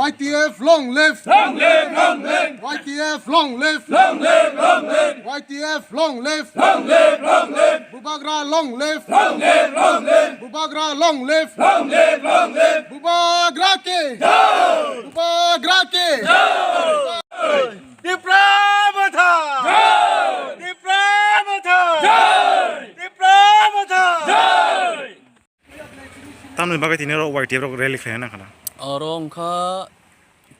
YTF long live! Long live, long live! YTF long live! Long live, long live! YTF long live! Long live, long live! Bubagra long live! Long live, long live! Bubagra long live! Long live, long live! Bubagra ke! Jai! Bubagra ke! Tipra Motha! Jai! Tipra Motha! Jai! Tipra Motha! Jai! Tamil bagai tinero YTF rok rally kaya na kana. রংখা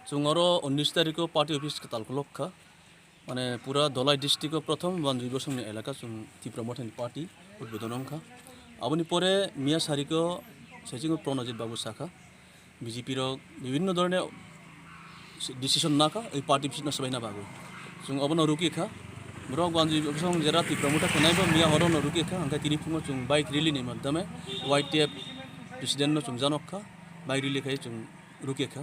চুঙরো 19 তারিখও party office তালকুলক্ষা মানে পুরা Dalai district প্রথম বান্ধবী বসংনি এলাকা চুং Tripura মঠেন party উদ্বোধন অংখা আপনি পরে মিয়া সারিকো সেচিং প্রণজিৎ বাবু শাখা বিজেপির বিভিন্ন ধরনের ডিসিশন নাখা এই পার্টি অফিস না সবাই না বাবু চুং অবন রুকিখা ব্রক বান্ধবী বসং জেরা ত্রিপুরা মঠা কেনাইব মিয়া হরন রুকিখা আঙ্কা তিনি ফুঙ চুং বাইক রিলিনি মাধ্যমে YTF প্রেসিডেন্ট চুং জানকখা বাইক রিলি খাই চুং রুকিখা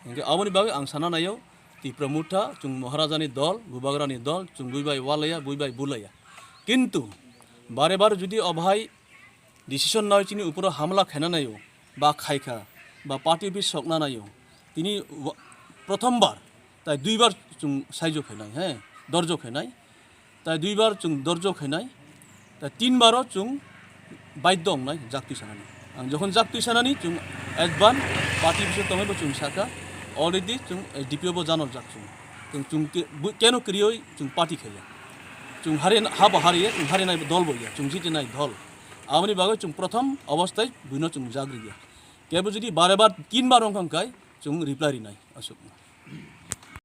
इनके आवनी बागे आं साना नायो त्रिपुरा मुठा चुं महाराजानि दल बुबाग्रानि दल चुं बुइबाय वालाया बुइबाय बुलाया किन्तु बारे बारे जुदि अभाय डिसिशन नाय चिनि ऊपर हमला खेना नायो बा खाइखा बा पार्टी अफिस सकना नायो तिनि प्रथमबार ताई दुइबार चुं साइजो खेनाय हे दर्जो खेनाय ताई दुइबार चुं दर्जो खेनाय ताई तीनबारो चुं बाध्य अंनाय जाक्ति सानानि आं जखन जाक्ति सानानि चुं एडभान पार्टी अफिस तमेबो चुं साका অলরেডি চুং ডিপিও বো জানো যাক চুং কেন ক্রিয়ই চুং পার্টি খেলে চুং হারে হাব হারিয়ে চুং হারে নাই দল বইয়া চুং জিতে নাই দল আমনি বাগে চুং প্রথম অবস্থায় বুইনো চুং জাগরি গিয়া কেবো যদি বারে বার তিনবার অঙ্কাঙ্কায় চুং রিপ্লাই নাই অশোক